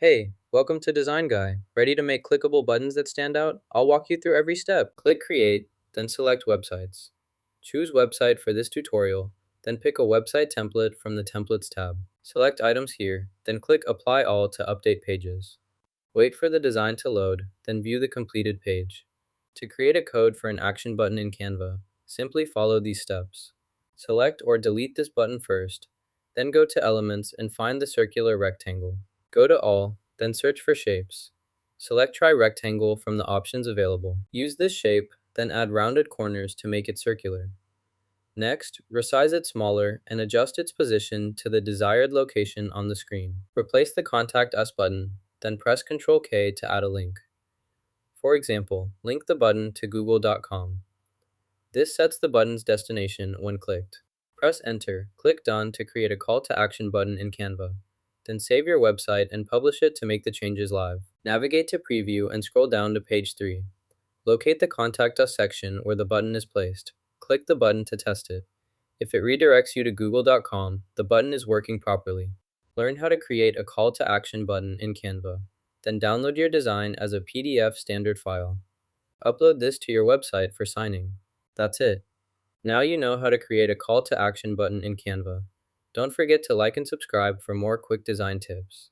Hey, welcome to Design Guy. Ready to make clickable buttons that stand out? I'll walk you through every step. Click Create, then select Websites. Choose Website for this tutorial, then pick a website template from the Templates tab. Select Items here, then click Apply All to update pages. Wait for the design to load, then view the completed page. To create a code for an action button in Canva, simply follow these steps. Select or delete this button first, then go to Elements and find the circular rectangle. Go to All, then search for shapes. Select Try Rectangle from the options available. Use this shape, then add rounded corners to make it circular. Next, resize it smaller and adjust its position to the desired location on the screen. Replace the Contact Us button, then press Ctrl K to add a link. For example, link the button to google.com. This sets the button's destination when clicked. Press Enter, click Done to create a call to action button in Canva. Then save your website and publish it to make the changes live. Navigate to Preview and scroll down to page 3. Locate the Contact Us section where the button is placed. Click the button to test it. If it redirects you to google.com, the button is working properly. Learn how to create a call to action button in Canva. Then download your design as a PDF standard file. Upload this to your website for signing. That's it. Now you know how to create a call to action button in Canva. Don't forget to like and subscribe for more quick design tips.